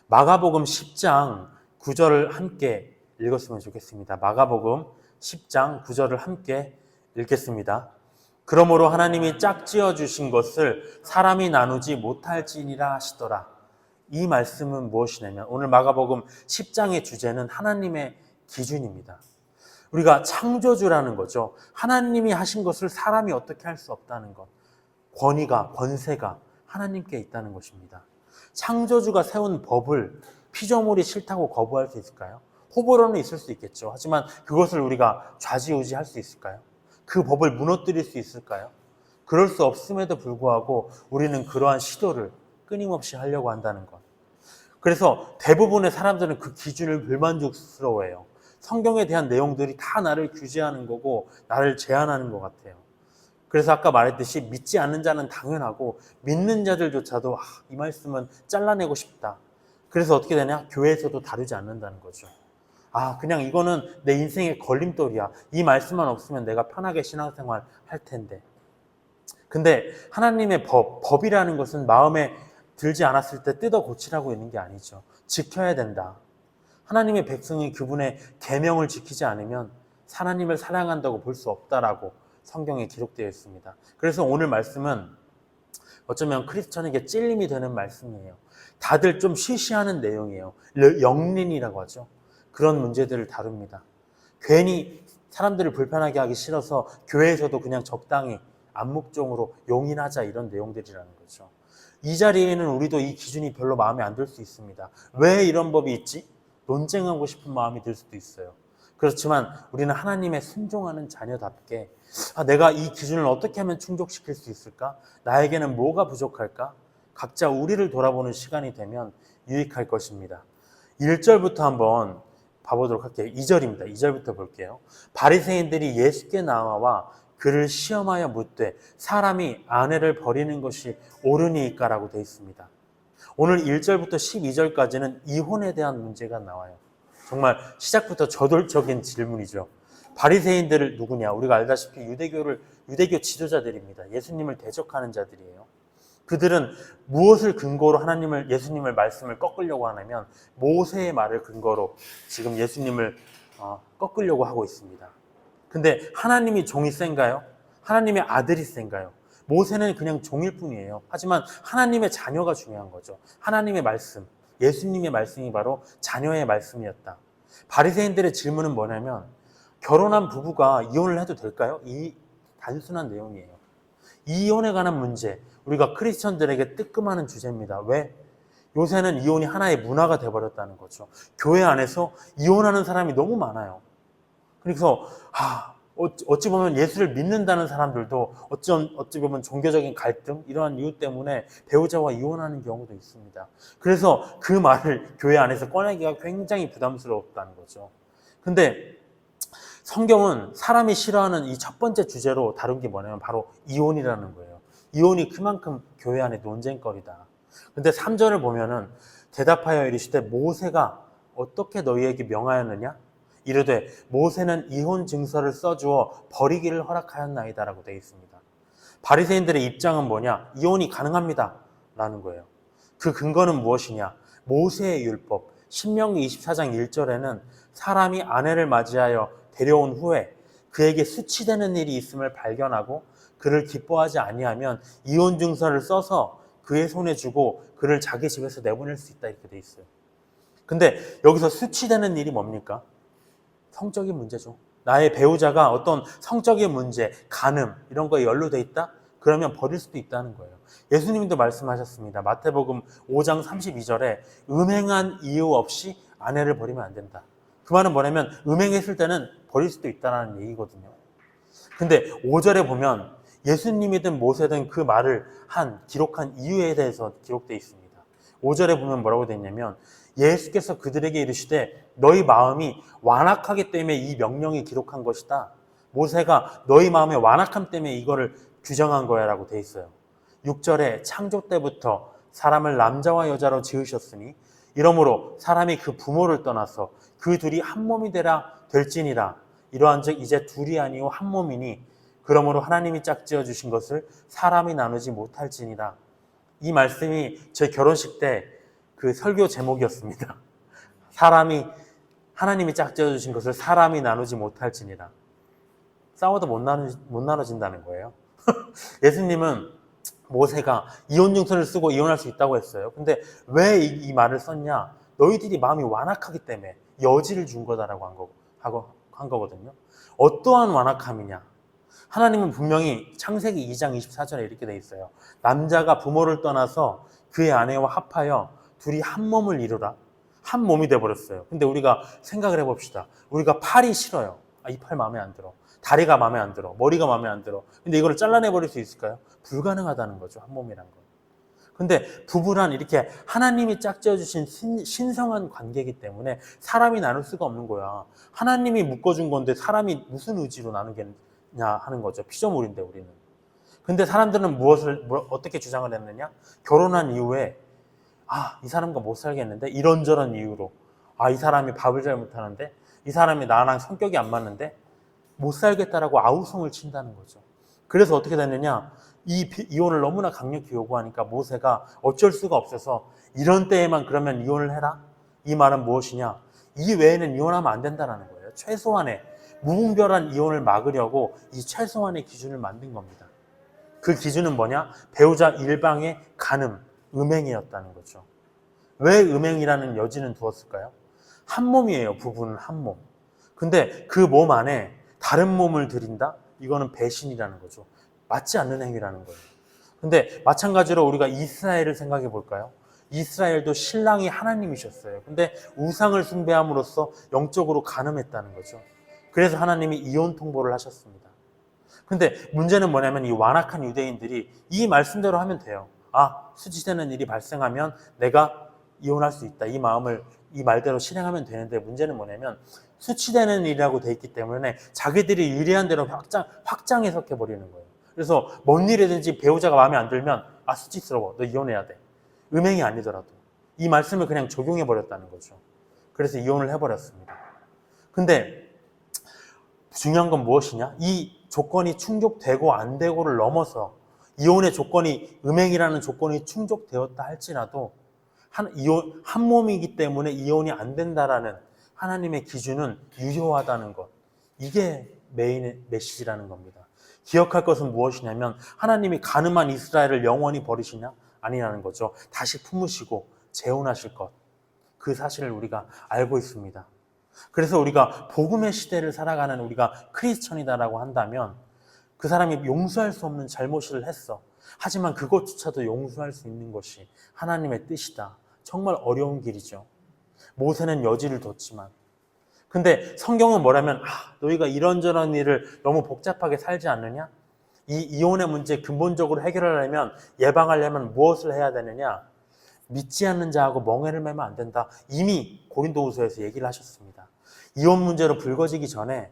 마가복음 10장 9절을 함께 읽었으면 좋겠습니다. 마가복음 10장 9절을 함께 읽겠습니다. 그러므로 하나님이 짝지어 주신 것을 사람이 나누지 못할지니라 하시더라. 이 말씀은 무엇이냐면 오늘 마가복음 10장의 주제는 하나님의 기준입니다. 우리가 창조주라는 거죠. 하나님이 하신 것을 사람이 어떻게 할 수 없다는 것. 권위가, 권세가 하나님께 있다는 것입니다. 창조주가 세운 법을 피조물이 싫다고 거부할 수 있을까요? 호불호는 있을 수 있겠죠. 하지만 그것을 우리가 좌지우지할 수 있을까요? 그 법을 무너뜨릴 수 있을까요? 그럴 수 없음에도 불구하고 우리는 그러한 시도를 끊임없이 하려고 한다는 것. 그래서 대부분의 사람들은 그 기준을 불만족스러워해요. 성경에 대한 내용들이 다 나를 규제하는 거고 나를 제한하는 것 같아요. 그래서 아까 말했듯이 믿지 않는 자는 당연하고 믿는 자들조차도 이 말씀은 잘라내고 싶다. 그래서 어떻게 되냐? 교회에서도 다루지 않는다는 거죠. 그냥 이거는 내 인생의 걸림돌이야. 이 말씀만 없으면 내가 편하게 신앙생활 할 텐데. 근데 하나님의 법이라는 것은 마음에 들지 않았을 때 뜯어 고치라고 있는 게 아니죠. 지켜야 된다. 하나님의 백성이 그분의 계명을 지키지 않으면 하나님을 사랑한다고 볼 수 없다라고 성경에 기록되어 있습니다. 그래서 오늘 말씀은 어쩌면 크리스천에게 찔림이 되는 말씀이에요. 다들 좀 쉬쉬하는 내용이에요. 영린이라고 하죠. 그런 문제들을 다룹니다. 괜히 사람들을 불편하게 하기 싫어서 교회에서도 그냥 적당히 암묵적으로 용인하자 이런 내용들이라는 거죠. 이 자리에는 우리도 이 기준이 별로 마음에 안 들 수 있습니다. 왜 이런 법이 있지? 논쟁하고 싶은 마음이 들 수도 있어요. 그렇지만 우리는 하나님의 순종하는 자녀답게 내가 이 기준을 어떻게 하면 충족시킬 수 있을까? 나에게는 뭐가 부족할까? 각자 우리를 돌아보는 시간이 되면 유익할 것입니다. 1절부터 한번 봐보도록 할게요. 2절입니다. 2절부터 볼게요. 바리새인들이 예수께 나와 그를 시험하여 묻되 사람이 아내를 버리는 것이 옳으니까라고 되어 있습니다. 오늘 1절부터 12절까지는 이혼에 대한 문제가 나와요. 정말 시작부터 저돌적인 질문이죠. 바리새인들은 누구냐? 우리가 알다시피 유대교 지도자들입니다. 예수님을 대적하는 자들이에요. 그들은 무엇을 근거로 예수님을 말씀을 꺾으려고 하냐면 모세의 말을 근거로 지금 예수님을 꺾으려고 하고 있습니다. 근데 하나님이 종이 센가요? 하나님의 아들이 센가요? 모세는 그냥 종일 뿐이에요. 하지만 하나님의 자녀가 중요한 거죠. 하나님의 말씀, 예수님의 말씀이 바로 자녀의 말씀이었다. 바리새인들의 질문은 뭐냐면 결혼한 부부가 이혼을 해도 될까요? 이 단순한 내용이에요. 이혼에 관한 문제, 우리가 크리스천들에게 뜨끔하는 주제입니다. 왜? 요새는 이혼이 하나의 문화가 돼버렸다는 거죠. 교회 안에서 이혼하는 사람이 너무 많아요. 그래서 어찌 보면 예수를 믿는다는 사람들도 어찌 보면 종교적인 갈등 이러한 이유 때문에 배우자와 이혼하는 경우도 있습니다. 그래서 그 말을 교회 안에서 꺼내기가 굉장히 부담스럽다는 거죠. 근데 성경은 사람이 싫어하는 이 첫 번째 주제로 다룬 게 뭐냐면 바로 이혼이라는 거예요. 이혼이 그만큼 교회 안에 논쟁거리다. 근데 3절을 보면은 대답하여 이르시되 모세가 어떻게 너희에게 명하였느냐? 이르되 모세는 이혼 증서를 써주어 버리기를 허락하였나이다 라고 되어 있습니다. 바리새인들의 입장은 뭐냐? 이혼이 가능합니다 라는 거예요. 그 근거는 무엇이냐? 모세의 율법 신명기 24장 1절에는 사람이 아내를 맞이하여 데려온 후에 그에게 수치되는 일이 있음을 발견하고 그를 기뻐하지 아니하면 이혼 증서를 써서 그의 손에 주고 그를 자기 집에서 내보낼 수 있다 이렇게 돼 있어요. 근데 여기서 수치되는 일이 뭡니까? 성적인 문제죠. 나의 배우자가 어떤 성적인 문제, 간음 이런 거에 연루돼 있다? 그러면 버릴 수도 있다는 거예요. 예수님도 말씀하셨습니다. 마태복음 5장 32절에 음행한 이유 없이 아내를 버리면 안 된다. 그 말은 뭐냐면 음행했을 때는 버릴 수도 있다는 얘기거든요. 근데 5절에 보면 예수님이든 모세든 그 말을 기록한 이유에 대해서 기록되어 있습니다. 5절에 보면 뭐라고 되어 있냐면 예수께서 그들에게 이르시되 너희 마음이 완악하기 때문에 이 명령이 기록한 것이다. 모세가 너희 마음의 완악함 때문에 이거를 규정한 거야 라고 되어 있어요. 6절에 창조 때부터 사람을 남자와 여자로 지으셨으니 이러므로 사람이 그 부모를 떠나서 그 둘이 한 몸이 될지니라. 이러한즉 이제 둘이 아니요 한 몸이니 그러므로 하나님이 짝지어 주신 것을 사람이 나누지 못할지니라. 이 말씀이 제 결혼식 때 그 설교 제목이었습니다. 하나님이 짝지어 주신 것을 사람이 나누지 못할지니라. 싸워도 못 나눠진다는 거예요. 예수님은 모세가 이혼증서를 쓰고 이혼할 수 있다고 했어요. 근데 왜 이 말을 썼냐? 너희들이 마음이 완악하기 때문에 여지를 준 거다라고 한 거거든요. 어떠한 완악함이냐? 하나님은 분명히 창세기 2장 24절에 이렇게 돼 있어요. 남자가 부모를 떠나서 그의 아내와 합하여 둘이 한 몸을 이루라. 한 몸이 돼버렸어요. 근데 우리가 생각을 해봅시다. 우리가 팔이 싫어요. 이 팔 마음에 안 들어. 다리가 마음에 안 들어. 머리가 마음에 안 들어. 근데 이거를 잘라내버릴 수 있을까요? 불가능하다는 거죠. 한 몸이란 건. 근데 부부란 이렇게 하나님이 짝지어주신 신성한 관계이기 때문에 사람이 나눌 수가 없는 거야. 하나님이 묶어준 건데 사람이 무슨 의지로 나누겠냐 하는 거죠. 피조물인데 우리는. 근데 사람들은 어떻게 주장을 했느냐? 결혼한 이후에 이 사람과 못 살겠는데? 이런저런 이유로. 이 사람이 밥을 잘 못하는데? 이 사람이 나랑 성격이 안 맞는데? 못 살겠다라고 아우성을 친다는 거죠. 그래서 어떻게 됐느냐? 이혼을 너무나 강력히 요구하니까 모세가 어쩔 수가 없어서 이런 때에만 그러면 이혼을 해라? 이 말은 무엇이냐? 이 외에는 이혼하면 안 된다는 거예요. 최소한의 무분별한 이혼을 막으려고 이 최소한의 기준을 만든 겁니다. 그 기준은 뭐냐? 배우자 일방의 간음, 음행이었다는 거죠. 왜 음행이라는 여지는 두었을까요? 한 몸이에요. 부부는 한 몸. 근데 그 몸 안에 다른 몸을 들인다? 이거는 배신이라는 거죠. 맞지 않는 행위라는 거예요. 근데 마찬가지로 우리가 이스라엘을 생각해 볼까요? 이스라엘도 신랑이 하나님이셨어요. 근데 우상을 숭배함으로써 영적으로 간음했다는 거죠. 그래서 하나님이 이혼 통보를 하셨습니다. 근데 문제는 뭐냐면 이 완악한 유대인들이 이 말씀대로 하면 돼요. 수치되는 일이 발생하면 내가 이혼할 수 있다. 이 말대로 실행하면 되는데 문제는 뭐냐면 수치되는 일이라고 돼 있기 때문에 자기들이 유리한 대로 확장 해석해 버리는 거예요. 그래서 뭔 일이든지 배우자가 마음에 안 들면 수치스러워. 너 이혼해야 돼. 음행이 아니더라도. 이 말씀을 그냥 적용해 버렸다는 거죠. 그래서 이혼을 해버렸습니다. 근데 중요한 건 무엇이냐? 이 조건이 충족되고 안 되고를 넘어서 이혼의 조건이 음행이라는 조건이 충족되었다 할지라도 한 몸이기 때문에 이혼이 안 된다라는 하나님의 기준은 유효하다는 것. 이게 메인의 메시지라는 겁니다. 기억할 것은 무엇이냐면 하나님이 간음한 이스라엘을 영원히 버리시냐? 아니라는 거죠. 다시 품으시고 재혼하실 것. 그 사실을 우리가 알고 있습니다. 그래서 우리가 복음의 시대를 살아가는 우리가 크리스천이다라고 한다면 그 사람이 용서할 수 없는 잘못을 했어. 하지만 그것조차도 용서할 수 있는 것이 하나님의 뜻이다. 정말 어려운 길이죠. 모세는 여지를 뒀지만. 근데 성경은 뭐라면 너희가 이런저런 일을 너무 복잡하게 살지 않느냐? 이 이혼의 문제 근본적으로 해결하려면 예방하려면 무엇을 해야 되느냐? 믿지 않는 자하고 멍해를 매면 안 된다. 이미 고린도후서에서 얘기를 하셨습니다. 이혼 문제로 불거지기 전에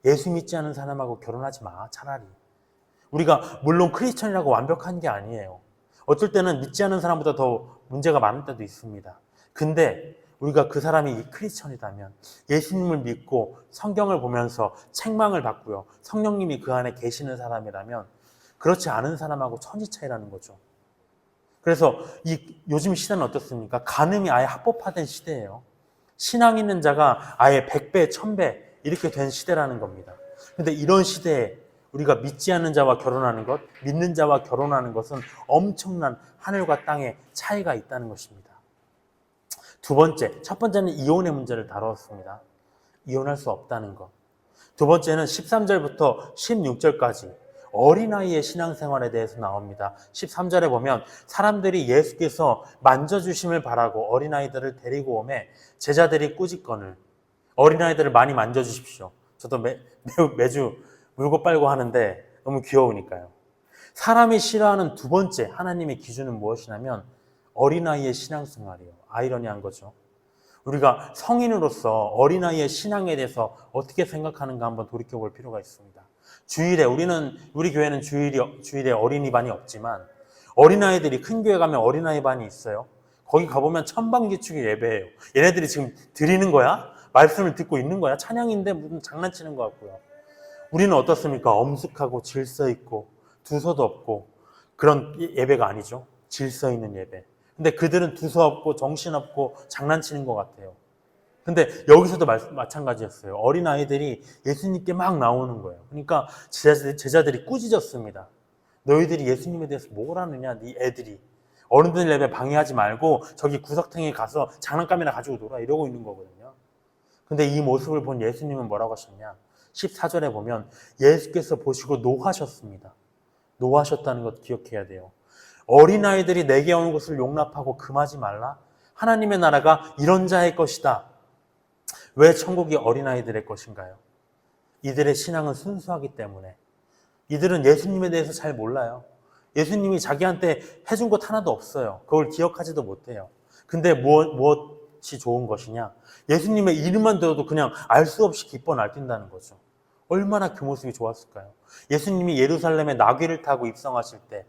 예수 믿지 않는 사람하고 결혼하지 마. 차라리. 우리가 물론 크리스천이라고 완벽한 게 아니에요. 어떨 때는 믿지 않는 사람보다 더 문제가 많을 때도 있습니다. 근데 우리가 그 사람이 크리스천이라면 예수님을 믿고 성경을 보면서 책망을 받고요. 성령님이 그 안에 계시는 사람이라면 그렇지 않은 사람하고 천지 차이라는 거죠. 그래서 요즘 시대는 어떻습니까? 간음이 아예 합법화된 시대예요. 신앙 있는 자가 아예 100배, 1000배 이렇게 된 시대라는 겁니다. 근데 이런 시대에 우리가 믿지 않는 자와 결혼하는 것, 믿는 자와 결혼하는 것은 엄청난 하늘과 땅의 차이가 있다는 것입니다. 두 번째, 첫 번째는 이혼의 문제를 다루었습니다. 이혼할 수 없다는 것. 두 번째는 13절부터 16절까지 어린아이의 신앙생활에 대해서 나옵니다. 13절에 보면 사람들이 예수께서 만져주심을 바라고 어린아이들을 데리고 오매 제자들이 꾸짖거늘 어린아이들을 많이 만져주십시오. 저도 매주 물고 빨고 하는데 너무 귀여우니까요. 사람이 싫어하는 두 번째 하나님의 기준은 무엇이냐면 어린아이의 신앙생활이에요. 아이러니한 거죠. 우리가 성인으로서 어린아이의 신앙에 대해서 어떻게 생각하는가 한번 돌이켜볼 필요가 있습니다. 주일에 우리 교회는 주일에 어린이반이 없지만 어린아이들이 큰 교회 가면 어린아이 반이 있어요. 거기 가보면 천방지축의 예배예요. 얘네들이 지금 드리는 거야? 말씀을 듣고 있는 거야? 찬양인데 무슨 장난치는 것 같고요. 우리는 어떻습니까? 엄숙하고 질서 있고 두서도 없고 그런 예배가 아니죠. 질서 있는 예배. 근데 그들은 두서없고 정신없고 장난치는 것 같아요. 근데 여기서도 마찬가지였어요. 어린아이들이 예수님께 막 나오는 거예요. 그러니까 제자들이 꾸짖었습니다. 너희들이 예수님에 대해서 뭘 아느냐, 네 애들이. 어른들 예배 방해하지 말고 저기 구석탱이에 가서 장난감이나 가지고 놀아, 이러고 있는 거거든요. 근데 이 모습을 본 예수님은 뭐라고 하셨냐? 14절에 보면 예수께서 보시고 노하셨습니다. 노하셨다는 것 기억해야 돼요. 어린아이들이 내게 오는 것을 용납하고 금하지 말라. 하나님의 나라가 이런 자의 것이다. 왜 천국이 어린아이들의 것인가요? 이들의 신앙은 순수하기 때문에. 이들은 예수님에 대해서 잘 몰라요. 예수님이 자기한테 해준 것 하나도 없어요. 그걸 기억하지도 못해요. 근데 무엇이 좋은 것이냐? 예수님의 이름만 들어도 그냥 알 수 없이 기뻐 날뛴다는 거죠. 얼마나 그 모습이 좋았을까요? 예수님이 예루살렘에 나귀를 타고 입성하실 때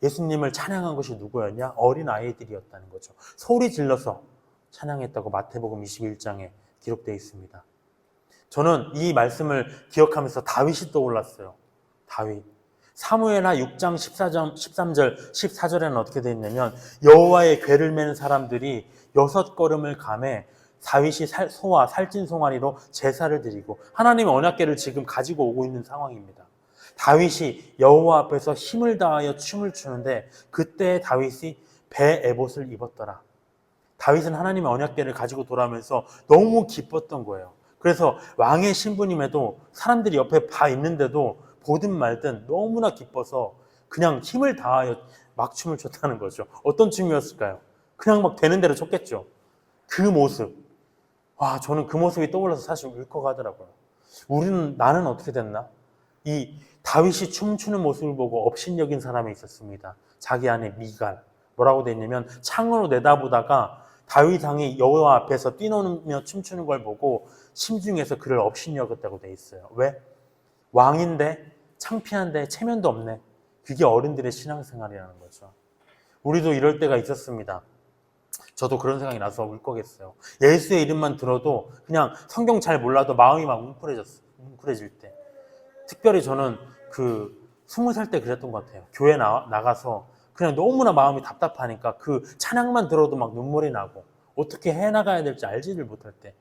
예수님을 찬양한 것이 누구였냐? 어린아이들이었다는 거죠. 소리 질러서 찬양했다고 마태복음 21장에 기록되어 있습니다. 저는 이 말씀을 기억하면서 다윗이 떠올랐어요. 다윗. 사무엘하 6장 13절, 14절에는 어떻게 되어 있냐면 여호와의 궤를 매는 사람들이 6걸음을 감해 다윗이 소와 살찐 송아리로 제사를 드리고 하나님의 언약궤를 지금 가지고 오고 있는 상황입니다. 다윗이 여호와 앞에서 힘을 다하여 춤을 추는데 그때 다윗이 배 에봇을 입었더라. 다윗은 하나님의 언약궤를 가지고 돌아오면서 너무 기뻤던 거예요. 그래서 왕의 신부님에도 사람들이 옆에 봐 있는데도 보든 말든 너무나 기뻐서 그냥 힘을 다하여 막 춤을 췄다는 거죠. 어떤 춤이었을까요? 그냥 막 되는 대로 췄겠죠. 그 모습. 와, 저는 그 모습이 떠올라서 사실 울컥하더라고요. 나는 어떻게 됐나? 이 다윗이 춤추는 모습을 보고 업신여긴 사람이 있었습니다. 자기 아내 미갈. 뭐라고 돼 있냐면 창으로 내다보다가 다윗 왕이 여호와 앞에서 뛰노며 춤추는 걸 보고 심중에서 그를 업신여겼다고 돼 있어요. 왜? 왕인데 창피한데 체면도 없네. 그게 어른들의 신앙생활이라는 거죠. 우리도 이럴 때가 있었습니다. 저도 그런 생각이 나서 울컥했어요. 예수의 이름만 들어도 그냥 성경 잘 몰라도 마음이 막 뭉클해질 때. 특별히 저는 20살 때 그랬던 것 같아요. 교회 나가서 그냥 너무나 마음이 답답하니까 그 찬양만 들어도 막 눈물이 나고 어떻게 해나가야 될지 알지를 못할 때.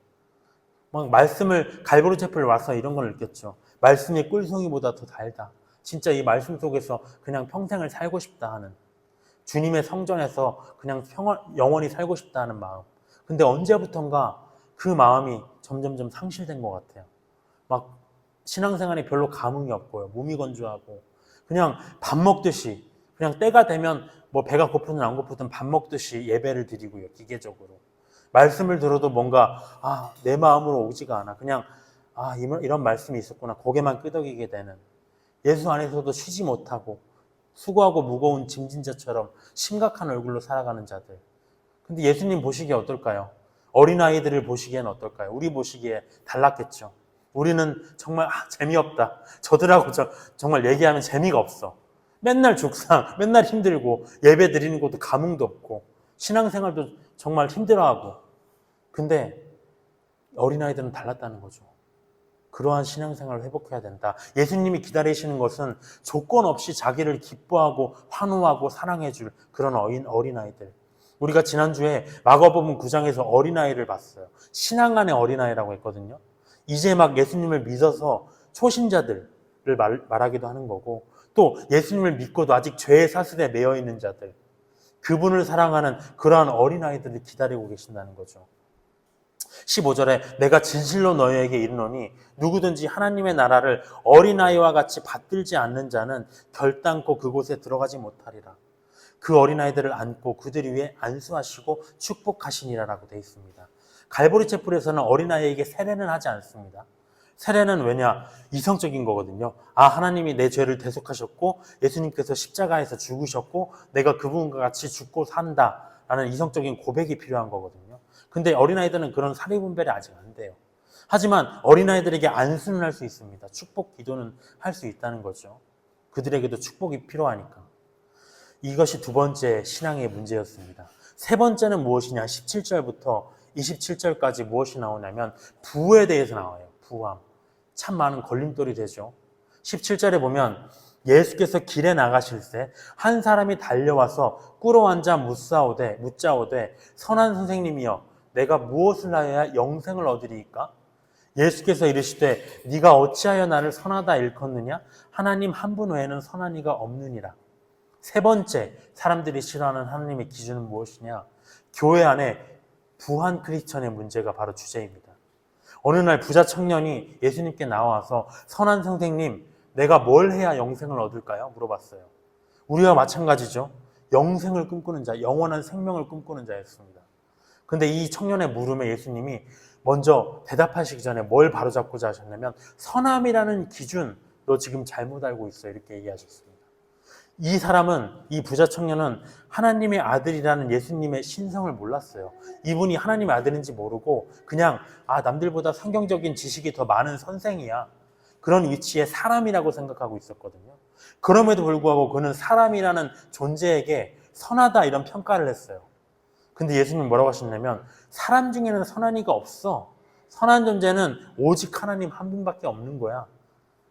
막 말씀을 갈보리 채플 와서 이런 걸 느꼈죠. 말씀이 꿀송이보다 더 달다. 진짜 이 말씀 속에서 그냥 평생을 살고 싶다 하는, 주님의 성전에서 그냥 영원히 살고 싶다 하는 마음. 근데 언제부턴가 그 마음이 점점점 상실된 것 같아요. 막 신앙생활에 별로 감흥이 없고요. 몸이 건조하고 그냥 밥 먹듯이 그냥 때가 되면 뭐 배가 고프든 안 고프든 밥 먹듯이 예배를 드리고요. 기계적으로. 말씀을 들어도 뭔가 내 마음으로 오지가 않아. 그냥 이런 말씀이 있었구나. 고개만 끄덕이게 되는. 예수 안에서도 쉬지 못하고 수고하고 무거운 짐진 자처럼 심각한 얼굴로 살아가는 자들. 근데 예수님 보시기에 어떨까요? 어린아이들을 보시기엔 어떨까요? 우리 보시기에 달랐겠죠. 우리는 정말 재미없다. 저들하고 정말 얘기하면 재미가 없어. 맨날 죽상, 맨날 힘들고 예배 드리는 것도 감흥도 없고 신앙생활도 정말 힘들어하고. 근데 어린아이들은 달랐다는 거죠. 그러한 신앙생활을 회복해야 된다. 예수님이 기다리시는 것은 조건 없이 자기를 기뻐하고 환호하고 사랑해줄 그런 어린아이들. 우리가 지난주에 마가복음 9장에서 어린아이를 봤어요. 신앙 안의 어린아이라고 했거든요. 이제 막 예수님을 믿어서 초신자들을 말하기도 하는 거고, 또 예수님을 믿고도 아직 죄의 사슬에 매여 있는 자들, 그분을 사랑하는 그러한 어린아이들을 기다리고 계신다는 거죠. 15절에 내가 진실로 너희에게 이르노니 누구든지 하나님의 나라를 어린아이와 같이 받들지 않는 자는 결단코 그곳에 들어가지 못하리라. 그 어린아이들을 안고 그들 위에 안수하시고 축복하시니라라고 되어 있습니다. 갈보리 채플에서는 어린아이에게 세례는 하지 않습니다. 세례는 왜냐? 이성적인 거거든요. 하나님이 내 죄를 대속하셨고 예수님께서 십자가에서 죽으셨고 내가 그분과 같이 죽고 산다라는 이성적인 고백이 필요한 거거든요. 근데 어린아이들은 그런 사리분별이 아직 안 돼요. 하지만 어린아이들에게 안수는 할 수 있습니다. 축복 기도는 할 수 있다는 거죠. 그들에게도 축복이 필요하니까. 이것이 두 번째 신앙의 문제였습니다. 세 번째는 무엇이냐? 17절부터 27절까지 무엇이 나오냐면 부에 대해서 나와요. 부함. 참 많은 걸림돌이 되죠. 17절에 보면 예수께서 길에 나가실 때 한 사람이 달려와서 꿇어앉아 묻자오되 선한 선생님이여 내가 무엇을 하여야 영생을 얻으리이까? 예수께서 이르시되 네가 어찌하여 나를 선하다 일컫느냐? 하나님 한 분 외에는 선한 이가 없느니라. 세 번째 사람들이 싫어하는 하나님의 기준은 무엇이냐? 교회 안에 부한 크리스천의 문제가 바로 주제입니다. 어느 날 부자 청년이 예수님께 나와서 선한 선생님, 내가 뭘 해야 영생을 얻을까요? 물어봤어요. 우리와 마찬가지죠. 영생을 꿈꾸는 자, 영원한 생명을 꿈꾸는 자였습니다. 근데 이 청년의 물음에 예수님이 먼저 대답하시기 전에 뭘 바로잡고자 하셨냐면 선함이라는 기준, 너 지금 잘못 알고 있어. 이렇게 얘기하셨습니다. 이 사람은, 이 부자 청년은 하나님의 아들이라는 예수님의 신성을 몰랐어요. 이분이 하나님의 아들인지 모르고 그냥 남들보다 성경적인 지식이 더 많은 선생이야. 그런 위치에 사람이라고 생각하고 있었거든요. 그럼에도 불구하고 그는 사람이라는 존재에게 선하다 이런 평가를 했어요. 근데 예수님이 뭐라고 하셨냐면 사람 중에는 선한 이가 없어. 선한 존재는 오직 하나님 한 분밖에 없는 거야.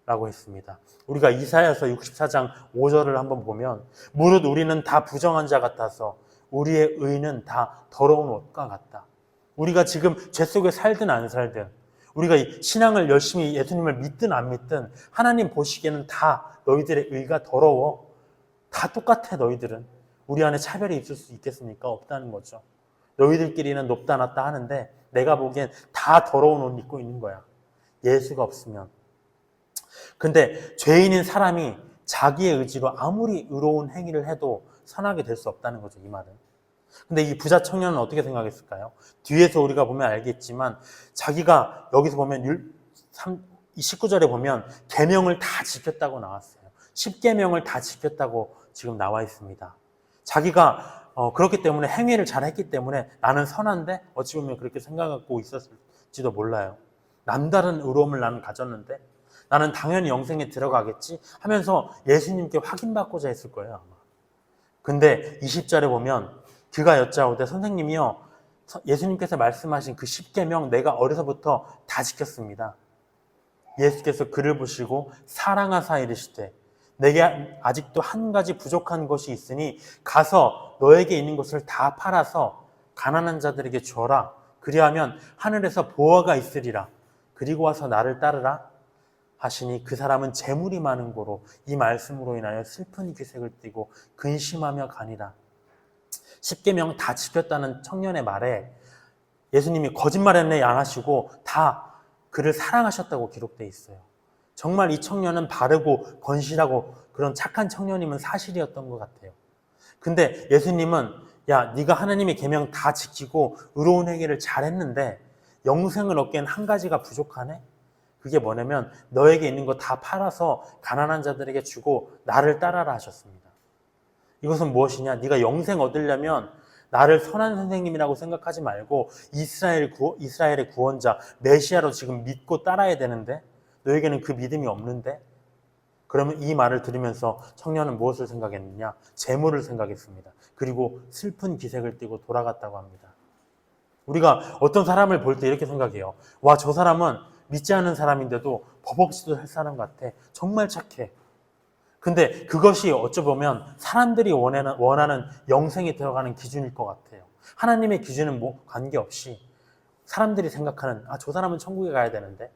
라고 했습니다. 우리가 이사야서 64장 5절을 한번 보면 무릇 우리는 다 부정한 자 같아서 우리의 의는 다 더러운 옷과 같다. 우리가 지금 죄 속에 살든 안 살든 우리가 이 신앙을 열심히 예수님을 믿든 안 믿든 하나님 보시기에는 다 너희들의 의가 더러워. 다 똑같아 너희들은. 우리 안에 차별이 있을 수 있겠습니까? 없다는 거죠. 너희들끼리는 높다 낮다 하는데 내가 보기엔 다 더러운 옷 입고 있는 거야. 예수가 없으면. 근데 죄인인 사람이 자기의 의지로 아무리 의로운 행위를 해도 선하게 될 수 없다는 거죠, 이 말은. 근데 이 부자 청년은 어떻게 생각했을까요? 뒤에서 우리가 보면 알겠지만 자기가 여기서 보면 19절에 보면 계명을 다 지켰다고 나왔어요. 10계명을 다 지켰다고 지금 나와 있습니다. 자기가 그렇기 때문에 행위를 잘했기 때문에 나는 선한데 어찌 보면 그렇게 생각하고 있었을지도 몰라요. 남다른 의로움을 나는 가졌는데 나는 당연히 영생에 들어가겠지 하면서 예수님께 확인받고자 했을 거예요, 아마. 근데 20절에 보면 그가 여짜오되 선생님이요, 예수님께서 말씀하신 그 10계명 내가 어려서부터 다 지켰습니다. 예수께서 그를 보시고 사랑하사 이르시되 내게 아직도 한 가지 부족한 것이 있으니 가서 너에게 있는 것을 다 팔아서 가난한 자들에게 주어라. 그리하면 하늘에서 보화가 있으리라. 그리고 와서 나를 따르라 하시니 그 사람은 재물이 많은 고로 이 말씀으로 인하여 슬픈 기색을 띠고 근심하며 가니라. 10계명 다 지켰다는 청년의 말에 예수님이 거짓말했네 안 하시고 다 그를 사랑하셨다고 기록되어 있어요. 정말 이 청년은 바르고 건실하고 그런 착한 청년이면 사실이었던 것 같아요. 근데 예수님은 야, 네가 하나님의 계명 다 지키고 의로운 행위를 잘했는데 영생을 얻기엔 한 가지가 부족하네? 그게 뭐냐면 너에게 있는 거 다 팔아서 가난한 자들에게 주고 나를 따라라 하셨습니다. 이것은 무엇이냐? 네가 영생 얻으려면 나를 선한 선생님이라고 생각하지 말고 이스라엘의 구원자 메시아로 지금 믿고 따라야 되는데 너에게는 그 믿음이 없는데? 그러면 이 말을 들으면서 청년은 무엇을 생각했느냐? 재물을 생각했습니다. 그리고 슬픈 기색을 띠고 돌아갔다고 합니다. 우리가 어떤 사람을 볼 때 이렇게 생각해요. 와, 저 사람은 믿지 않는 사람인데도 법 없이도 할 사람 같아. 정말 착해. 근데 그것이 어쩌보면 사람들이 원하는 영생에 들어가는 기준일 것 같아요. 하나님의 기준은 관계없이 사람들이 생각하는 저 사람은 천국에 가야 되는데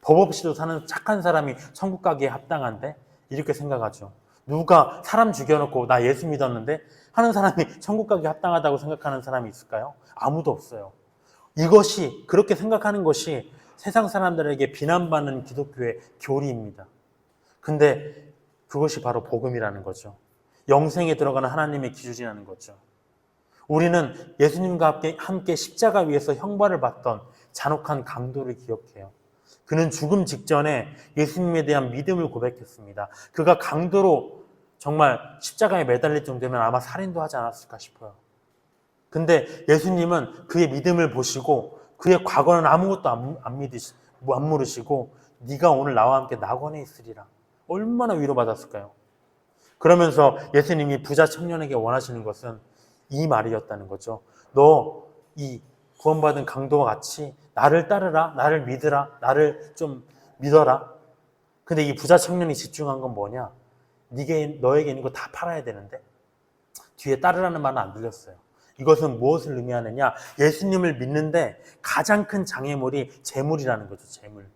법 없이도 사는 착한 사람이 천국 가기에 합당한데 이렇게 생각하죠. 누가 사람 죽여놓고 나 예수 믿었는데 하는 사람이 천국 가기에 합당하다고 생각하는 사람이 있을까요? 아무도 없어요. 이것이 그렇게 생각하는 것이 세상 사람들에게 비난받는 기독교의 교리입니다. 근데 그것이 바로 복음이라는 거죠. 영생에 들어가는 하나님의 기준이라는 거죠. 우리는 예수님과 함께 십자가 위에서 형벌을 받던 잔혹한 강도를 기억해요. 그는 죽음 직전에 예수님에 대한 믿음을 고백했습니다. 그가 강도로 정말 십자가에 매달릴 정도면 아마 살인도 하지 않았을까 싶어요. 근데 예수님은 그의 믿음을 보시고 그의 과거는 아무것도 안 물으시고 네가 오늘 나와 함께 낙원에 있으리라. 얼마나 위로받았을까요? 그러면서 예수님이 부자 청년에게 원하시는 것은 이 말이었다는 거죠. 너 이 구원받은 강도와 같이 나를 따르라, 나를 믿으라, 나를 좀 믿어라. 근데 이 부자 청년이 집중한 건 뭐냐? 너에게 있는 거 다 팔아야 되는데? 뒤에 따르라는 말은 안 들렸어요. 이것은 무엇을 의미하느냐? 예수님을 믿는데 가장 큰 장애물이 재물이라는 거죠. 재물.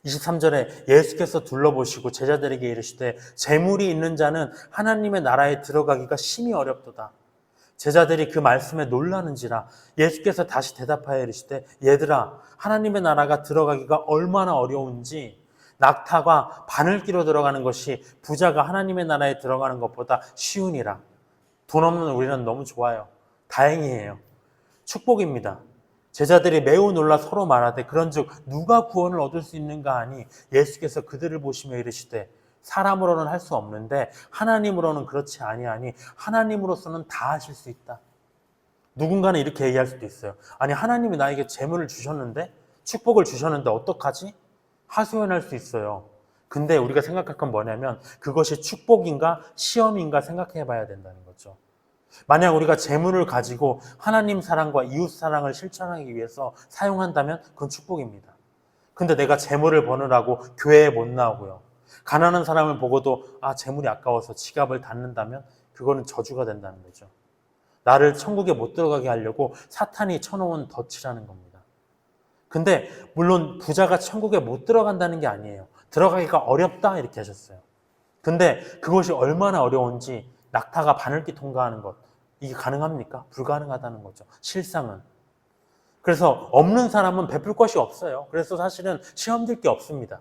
23절에 예수께서 둘러보시고 제자들에게 이르시되 재물이 있는 자는 하나님의 나라에 들어가기가 심히 어렵도다. 제자들이 그 말씀에 놀라는지라 예수께서 다시 대답하여 이르시되 얘들아 하나님의 나라가 들어가기가 얼마나 어려운지 낙타가 바늘기로 들어가는 것이 부자가 하나님의 나라에 들어가는 것보다 쉬우니라. 돈 없는 우리는 너무 좋아요. 다행이에요. 축복입니다. 제자들이 매우 놀라 서로 말하되 그런즉 누가 구원을 얻을 수 있는가 하니 예수께서 그들을 보시며 이르시되 사람으로는 할 수 없는데 하나님으로는 그렇지 아니하니 하나님으로서는 다 하실 수 있다. 누군가는 이렇게 얘기할 수도 있어요. 아니 하나님이 나에게 재물을 주셨는데 축복을 주셨는데 어떡하지? 하소연할 수 있어요. 근데 우리가 생각할 건 뭐냐면 그것이 축복인가 시험인가 생각해 봐야 된다는 거죠. 만약 우리가 재물을 가지고 하나님 사랑과 이웃 사랑을 실천하기 위해서 사용한다면 그건 축복입니다. 근데 내가 재물을 버느라고 교회에 못 나오고요. 가난한 사람을 보고도 재물이 아까워서 지갑을 닫는다면 그거는 저주가 된다는 거죠. 나를 천국에 못 들어가게 하려고 사탄이 쳐놓은 덫이라는 겁니다. 근데 물론 부자가 천국에 못 들어간다는 게 아니에요. 들어가기가 어렵다 이렇게 하셨어요. 근데 그것이 얼마나 어려운지 낙타가 바늘기 통과하는 것 이게 가능합니까? 불가능하다는 거죠. 실상은. 그래서 없는 사람은 베풀 것이 없어요. 그래서 사실은 시험 들 게 없습니다.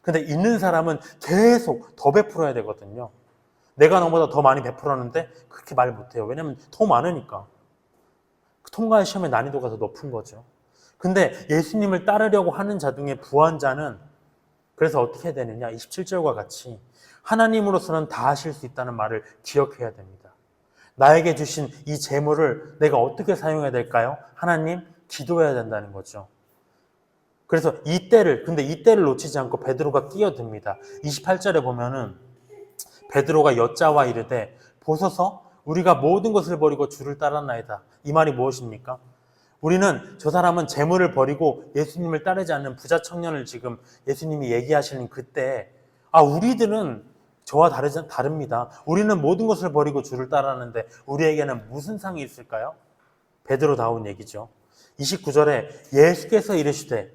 근데 있는 사람은 계속 더 베풀어야 되거든요. 내가 너보다 더 많이 베풀었는데 그렇게 말 못해요. 왜냐면 더 많으니까. 통과의 시험의 난이도가 더 높은 거죠. 근데 예수님을 따르려고 하는 자 중에 부한 자는 그래서 어떻게 되느냐? 27절과 같이 하나님으로서는 다 하실 수 있다는 말을 기억해야 됩니다. 나에게 주신 이 재물을 내가 어떻게 사용해야 될까요? 하나님, 기도해야 된다는 거죠. 그래서 이 때를 놓치지 않고 베드로가 끼어듭니다. 28절에 보면은 베드로가 여짜와 이르되 보소서 우리가 모든 것을 버리고 주를 따랐나이다. 이 말이 무엇입니까? 우리는 저 사람은 재물을 버리고 예수님을 따르지 않는 부자 청년을 지금 예수님이 얘기하시는 그때 우리들은 저와 다릅니다. 우리는 모든 것을 버리고 주를 따르는데 우리에게는 무슨 상이 있을까요? 베드로다운 얘기죠. 29절에 예수께서 이르시되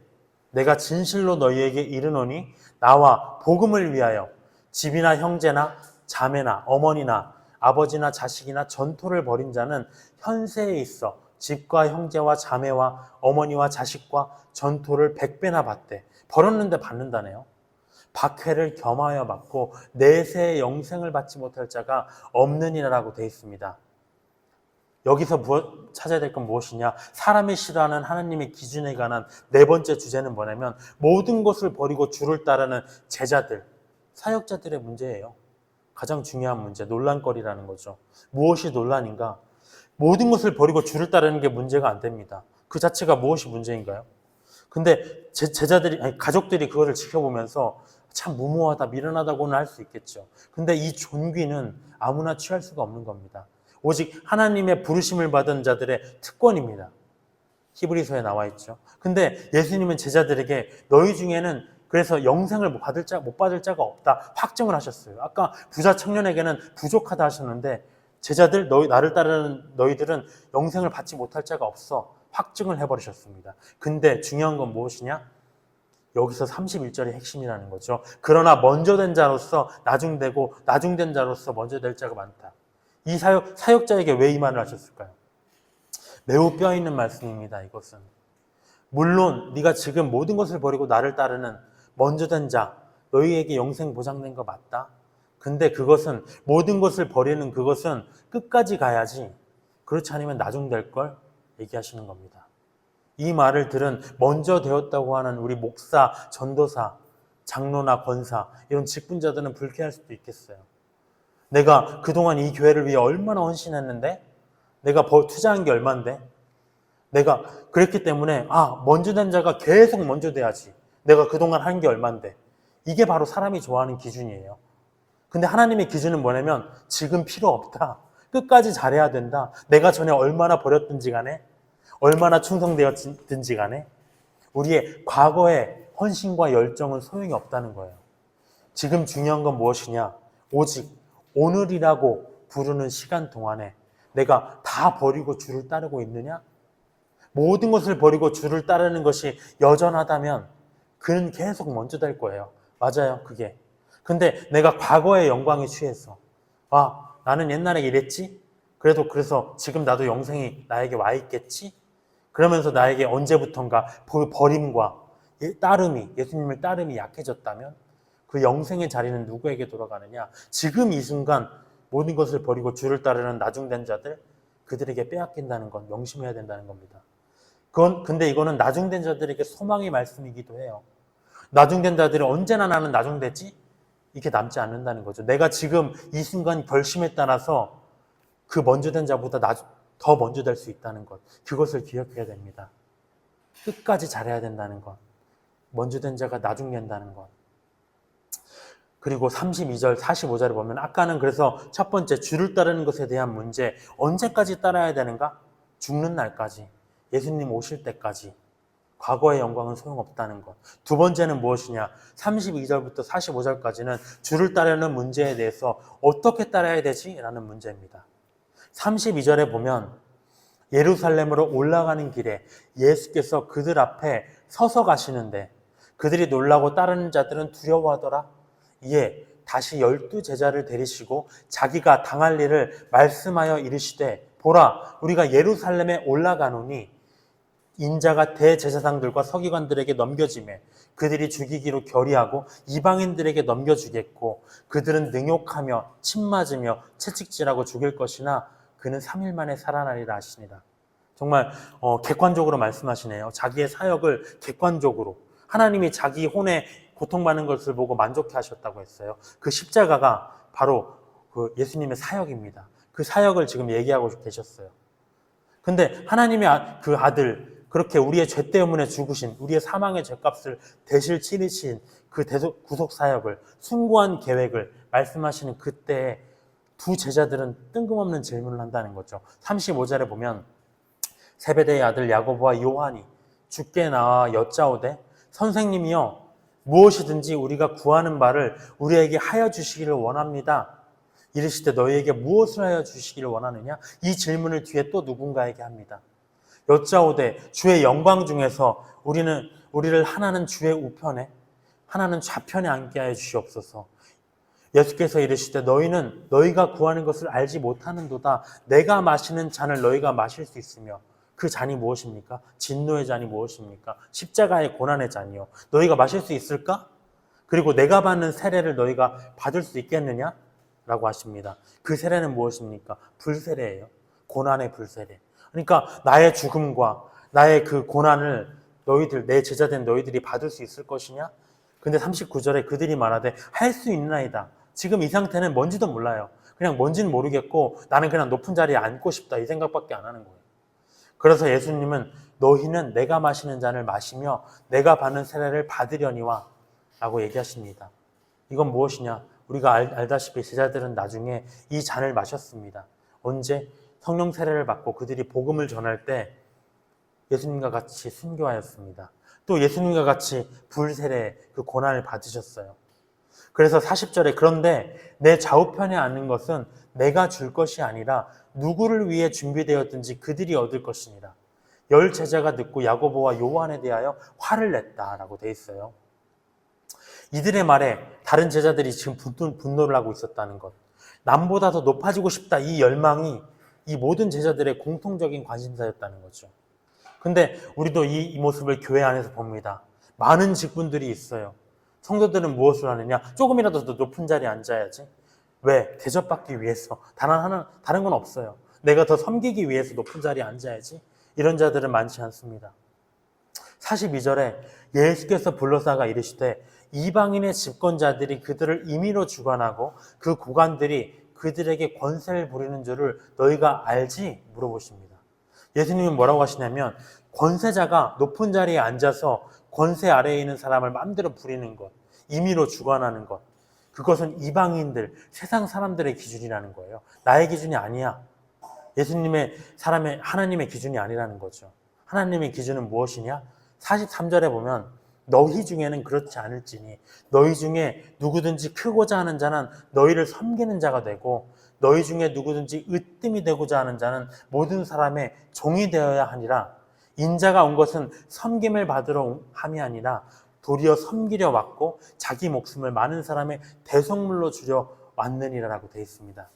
내가 진실로 너희에게 이르노니 나와 복음을 위하여 집이나 형제나 자매나 어머니나 아버지나 자식이나 전토를 벌인 자는 현세에 있어 집과 형제와 자매와 어머니와 자식과 전토를 100배나 받되 벌었는데 받는다네요. 박해를 겸하여 받고 내세의 영생을 받지 못할 자가 없느니라라고 되어 있습니다. 여기서 찾아야 될 건 무엇이냐? 사람이 싫어하는 하나님의 기준에 관한 네 번째 주제는 뭐냐면 모든 것을 버리고 주를 따르는 제자들, 사역자들의 문제예요. 가장 중요한 문제, 논란거리라는 거죠. 무엇이 논란인가? 모든 것을 버리고 주를 따르는 게 문제가 안 됩니다. 그 자체가 무엇이 문제인가요? 근데 가족들이 그거를 지켜보면서 참 무모하다, 미련하다고는 할 수 있겠죠. 근데 이 존귀는 아무나 취할 수가 없는 겁니다. 오직 하나님의 부르심을 받은 자들의 특권입니다. 히브리서에 나와 있죠. 근데 예수님은 제자들에게 너희 중에는 그래서 영생을 못 받을 자가 없다 확증을 하셨어요. 아까 부자 청년에게는 부족하다 하셨는데 제자들 나를 따르는 너희들은 영생을 받지 못할 자가 없어 확증을 해버리셨습니다. 근데 중요한 건 무엇이냐? 여기서 31절이 핵심이라는 거죠. 그러나 먼저 된 자로서 나중되고 나중된 자로서 먼저 될 자가 많다. 이 사역자에게 왜 이 말을 하셨을까요? 매우 뼈있는 말씀입니다. 이것은 물론 네가 지금 모든 것을 버리고 나를 따르는 먼저 된 자, 너희에게 영생 보장된 거 맞다. 근데 그것은 모든 것을 버리는 그것은 끝까지 가야지. 그렇지 않으면 나중될 걸 얘기하시는 겁니다. 이 말을 들은 먼저 되었다고 하는 우리 목사, 전도사, 장로나 권사 이런 직분자들은 불쾌할 수도 있겠어요. 내가 그동안 이 교회를 위해 얼마나 헌신했는데 내가 투자한 게 얼만데 내가 그랬기 때문에 먼저 된 자가 계속 먼저 돼야지. 내가 그동안 한 게 얼만데 이게 바로 사람이 좋아하는 기준이에요. 근데 하나님의 기준은 뭐냐면 지금 필요 없다. 끝까지 잘해야 된다. 내가 전에 얼마나 버렸든지 간에 얼마나 충성되었든지 간에 우리의 과거의 헌신과 열정은 소용이 없다는 거예요. 지금 중요한 건 무엇이냐? 오직 오늘이라고 부르는 시간 동안에 내가 다 버리고 주를 따르고 있느냐? 모든 것을 버리고 주를 따르는 것이 여전하다면 그는 계속 먼저 될 거예요. 맞아요, 그게. 근데 내가 과거의 영광에 취해서 나는 옛날에 이랬지? 그래서 지금 나도 영생이 나에게 와 있겠지? 그러면서 나에게 언제부턴가 버림과 예수님을 따름이 약해졌다면 그 영생의 자리는 누구에게 돌아가느냐? 지금 이 순간 모든 것을 버리고 주를 따르는 나중된 자들, 그들에게 빼앗긴다는 건 명심해야 된다는 겁니다. 근데 이거는 나중된 자들에게 소망의 말씀이기도 해요. 나중된 자들이 언제나 나는 나중되지? 이게 남지 않는다는 거죠. 내가 지금 이 순간 결심에 따라서 그 먼저 된 자보다 더 먼저 될 수 있다는 것. 그것을 기억해야 됩니다. 끝까지 잘해야 된다는 것. 먼저 된 자가 나중된다는 것. 그리고 32절, 45절을 보면 아까는 그래서 첫 번째 주를 따르는 것에 대한 문제, 언제까지 따라야 되는가? 죽는 날까지, 예수님 오실 때까지. 과거의 영광은 소용없다는 것. 두 번째는 무엇이냐? 32절부터 45절까지는 주를 따르는 문제에 대해서 어떻게 따라야 되지? 라는 문제입니다. 32절에 보면 예루살렘으로 올라가는 길에 예수께서 그들 앞에 서서 가시는데 그들이 놀라고 따르는 자들은 두려워하더라. 이에 다시 12 제자를 데리시고 자기가 당할 일을 말씀하여 이르시되 보라 우리가 예루살렘에 올라가노니 인자가 대제사장들과 서기관들에게 넘겨지매 그들이 죽이기로 결의하고 이방인들에게 넘겨주겠고 그들은 능욕하며 침맞으며 채찍질하고 죽일 것이나 그는 3일 만에 살아나리라 하시니라. 정말 객관적으로 말씀하시네요. 자기의 사역을 객관적으로 하나님이 자기 혼에 고통받는 것을 보고 만족해 하셨다고 했어요. 그 십자가가 바로 그 예수님의 사역입니다. 그 사역을 지금 얘기하고 계셨어요. 근데 하나님의 그 아들 그렇게 우리의 죄 때문에 죽으신 우리의 사망의 죄값을 대실 치르신 그 구속 사역을 숭고한 계획을 말씀하시는 그때에 두 제자들은 뜬금없는 질문을 한다는 거죠. 35절에 보면 세베대의 아들 야고보와 요한이 주께 나와 여짜오되 선생님이여 무엇이든지 우리가 구하는 바를 우리에게 하여 주시기를 원합니다. 이르시되 너희에게 무엇을 하여 주시기를 원하느냐? 이 질문을 뒤에 또 누군가에게 합니다. 여짜오되 주의 영광 중에서 우리를 하나는 주의 우편에 하나는 좌편에 앉게 하여 주시옵소서. 예수께서 이르시되 너희는 너희가 구하는 것을 알지 못하는도다. 내가 마시는 잔을 너희가 마실 수 있으며 그 잔이 무엇입니까? 진노의 잔이 무엇입니까? 십자가의 고난의 잔이요. 너희가 마실 수 있을까? 그리고 내가 받는 세례를 너희가 받을 수 있겠느냐? 라고 하십니다. 그 세례는 무엇입니까? 불세례예요. 고난의 불세례. 그러니까 나의 죽음과 나의 그 고난을 내 제자된 너희들이 받을 수 있을 것이냐? 근데 39절에 그들이 말하되 할 수 있나이다. 지금 이 상태는 뭔지도 몰라요. 그냥 뭔지는 모르겠고 나는 그냥 높은 자리에 앉고 싶다 이 생각밖에 안 하는 거예요. 그래서 예수님은 너희는 내가 마시는 잔을 마시며 내가 받는 세례를 받으려니와 라고 얘기하십니다. 이건 무엇이냐? 우리가 알다시피 제자들은 나중에 이 잔을 마셨습니다. 언제? 성령 세례를 받고 그들이 복음을 전할 때 예수님과 같이 순교하였습니다. 또 예수님과 같이 불세례 그 고난을 받으셨어요. 그래서 40절에 그런데 내 좌우편에 앉는 것은 내가 줄 것이 아니라 누구를 위해 준비되었든지 그들이 얻을 것이니라. 10 제자가 듣고 야고보와 요한에 대하여 화를 냈다라고 돼 있어요. 이들의 말에 다른 제자들이 지금 분노를 하고 있었다는 것. 남보다 더 높아지고 싶다 이 열망이 이 모든 제자들의 공통적인 관심사였다는 거죠. 근데 우리도 이 모습을 교회 안에서 봅니다. 많은 직분들이 있어요. 성도들은 무엇을 하느냐? 조금이라도 더 높은 자리에 앉아야지. 왜? 대접받기 위해서. 다른 건 없어요. 내가 더 섬기기 위해서 높은 자리에 앉아야지. 이런 자들은 많지 않습니다. 42절에 예수께서 불러다가 이르시되 이방인의 집권자들이 그들을 임의로 주관하고 그 고관들이 그들에게 권세를 부리는 줄을 너희가 알지? 물어보십니다. 예수님은 뭐라고 하시냐면 권세자가 높은 자리에 앉아서 권세 아래에 있는 사람을 마음대로 부리는 것, 임의로 주관하는 것, 그것은 이방인들, 세상 사람들의 기준이라는 거예요. 나의 기준이 아니야. 하나님의 기준이 아니라는 거죠. 하나님의 기준은 무엇이냐? 43절에 보면 너희 중에는 그렇지 않을지니 너희 중에 누구든지 크고자 하는 자는 너희를 섬기는 자가 되고 너희 중에 누구든지 으뜸이 되고자 하는 자는 모든 사람의 종이 되어야 하니라. 인자가 온 것은 섬김을 받으러 함이 아니라 도리어 섬기려 왔고 자기 목숨을 많은 사람의 대속물로 주려 왔느니라라고 되어 있습니다.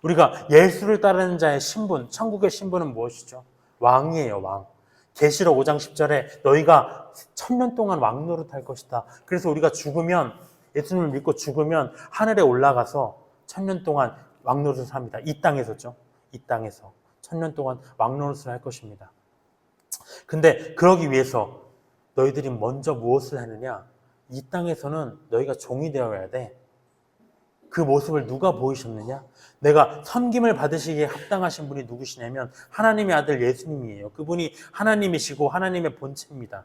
우리가 예수를 따르는 자의 신분, 천국의 신분은 무엇이죠? 왕이에요, 왕. 계시록 5장 10절에 너희가 1000년 동안 왕 노릇할 것이다. 그래서 우리가 죽으면, 예수님을 믿고 죽으면 하늘에 올라가서 1000년 동안 왕 노릇을 합니다. 이 땅에서죠. 이 땅에서 1000년 동안 왕 노릇을 할 것입니다. 근데 그러기 위해서 너희들이 먼저 무엇을 하느냐? 이 땅에서는 너희가 종이 되어야 돼. 그 모습을 누가 보이셨느냐? 내가 섬김을 받으시기에 합당하신 분이 누구시냐면 하나님의 아들 예수님이에요. 그분이 하나님이시고 하나님의 본체입니다.